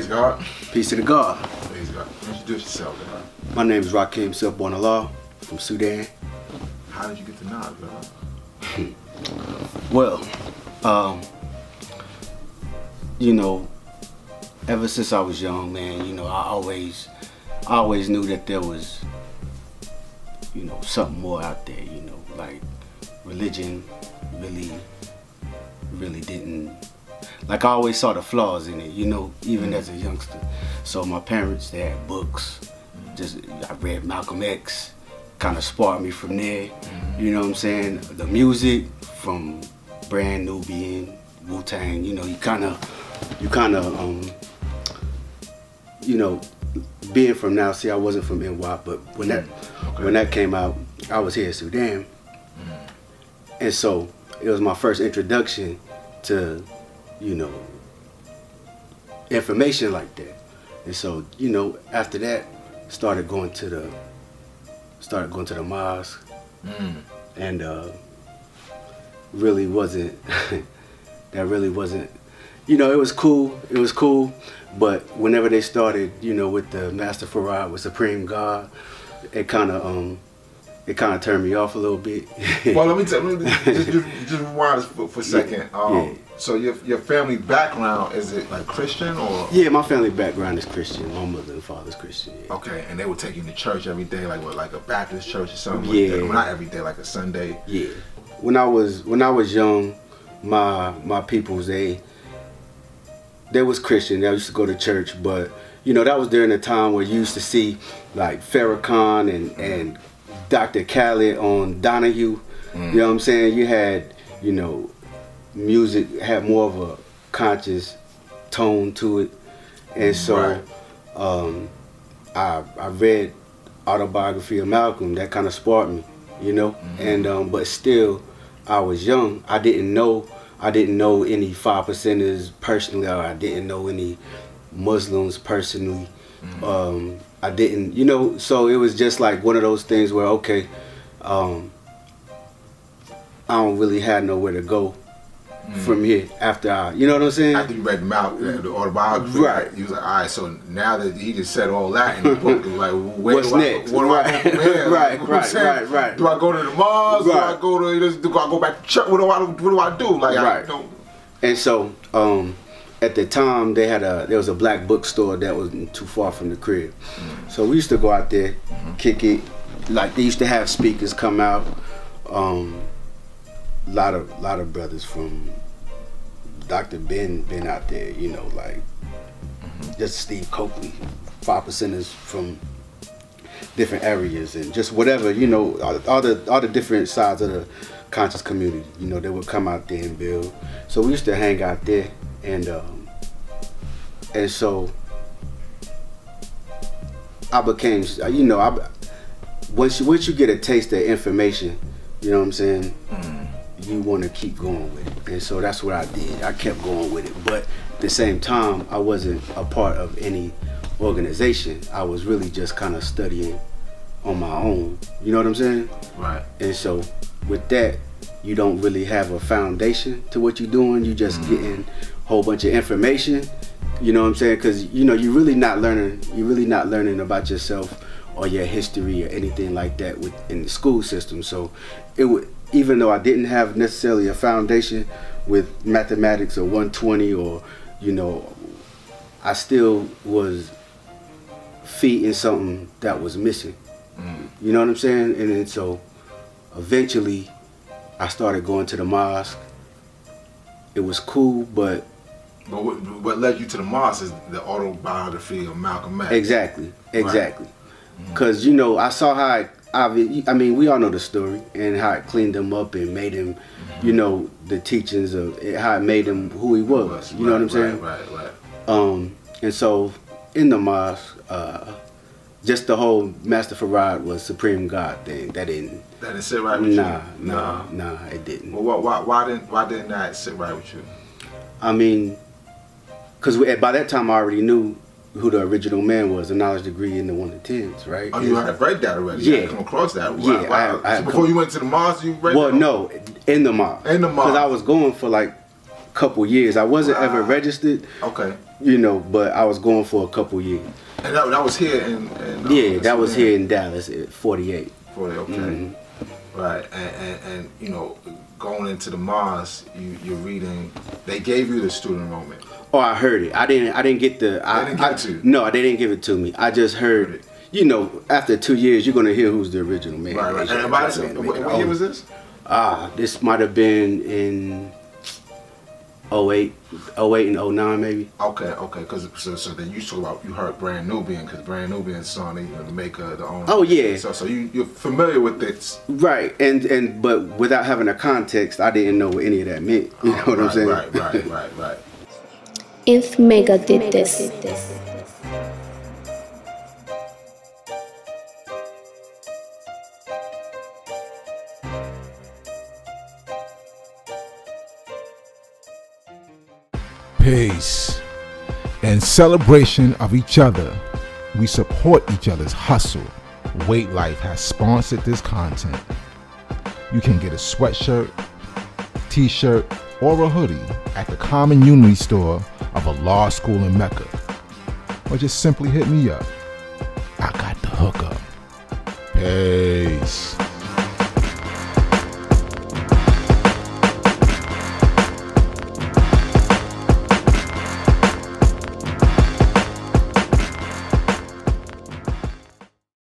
God. Peace to the God. Praise God. Introduce yourself, God. My name is Rakeem Self Born Allah from Sudan. How did you get the knowledge, God? Well, ever since I was young, man, I always knew that there was, something more out there, like religion really didn't, like I always saw the flaws in it, even as a youngster. So my parents, they had books, I read Malcolm X, kind of sparked me from there, you know what I'm saying? The music from Brand Nubian, Wu-Tang, you kind of, being from now, see, I wasn't from NY, but when that came out, I was here in Sudan. And so it was my first introduction to, information like that. And so, after that, started going to the mosque, and really wasn't that really wasn't, it was cool, but whenever they started, with the Master Farad with Supreme God, it kind of turned me off a little bit. Well, let me just rewind for a second. Yeah. So your family background, is it like Christian or? Yeah, my family background is Christian. My mother and father's Christian. Yeah. Okay, and they would take you to church every day, like what, like a Baptist church or something? Yeah. Like that. Well, not every day, like a Sunday. Yeah. When I was young, my peoples, they was Christian. They used to go to church, but that was during the time where you used to see like Farrakhan and Dr. Khaled on Donahue. You know what I'm saying? You had, music had more of a conscious tone to it. And so I read Autobiography of Malcolm. That kind of sparked me, and but still I was young. I didn't know any 5%ers personally, or I didn't know any Muslims personally. I didn't, so it was just like one of those things where, okay, I don't really have nowhere to go from here after you know what I'm saying? After you read the autobiography, right? You was like, all right, so now that he just said all that in the book, it was like, what's next? What do I do from here? Right. Do I go to the mosque? Right. Do I go back to church? What do I do? Like, right. And so, at the time, there was a black bookstore that wasn't too far from the crib. So we used to go out there, kick it. Like they used to have speakers come out. Lot of brothers from Dr. Ben out there, like just Steve Coakley, 5%ers from different areas and just whatever, all the different sides of the conscious community, they would come out there and build. So we used to hang out there, and so I became, once you get a taste of information, you know what I'm saying, you want to keep going with it. And so that's what I did. I kept going with it. But at the same time, I wasn't a part of any organization. I was really just kind of studying on my own. You know what I'm saying? Right. And so with that, you don't really have a foundation to what you're doing. You just getting a whole bunch of information. You know what I'm saying? Because, you're really not learning. You're really not learning about yourself or your history or anything like that in the school system. So it would, even though I didn't have necessarily a foundation with mathematics or 120 or, I still was feeding something that was missing. You know what I'm saying? And then so eventually I started going to the mosque. It was cool, but what led you to the mosque is the autobiography of Malcolm X. Exactly. Because, I saw how we all know the story and how it cleaned him up and made him, the teachings of how it made him who he was. You know what I'm saying? Right. And so in the mosque, just the whole Master Farad was Supreme God thing. That didn't sit right with you? Nah, it didn't. Well, why didn't that sit right with you? I mean, because by that time I already knew who the original man was, the knowledge degree in the 1 to 10s, right? Oh, you had read that already? Yeah. You had come across that? Yeah. Wow. So before you went to the mosque, you read that? Well, no, in the mosque. In the mosque. Because I was going for like a couple years. I wasn't ever registered. Okay. but I was going for a couple years. And that was here in Yeah, that was here in Dallas at 48. 40, okay. Mm-hmm. Right, and going into the mosque, you're reading. They gave you the student enrollment. Oh, I heard it. I didn't get the. They didn't give it to you? No, they didn't give it to me. I just heard it. After 2 years, you're gonna hear who's the original man. Right. And what year was this? This might have been in 08 and 09 maybe. Okay. Because so then you talk about, you heard Brand Nubian, because Brand Nubian son, the maker, the owner. Oh yeah. So you're familiar with this. Right, but without having a context, I didn't know what any of that meant. You know what I'm saying? Right. If Mecca did this. Peace. In celebration of each other, we support each other's hustle. Weight Life has sponsored this content. You can get a sweatshirt, t-shirt, or a hoodie at the Common Unity store of a law school in Mecca. Or just simply hit me up. I got the hookup. Peace.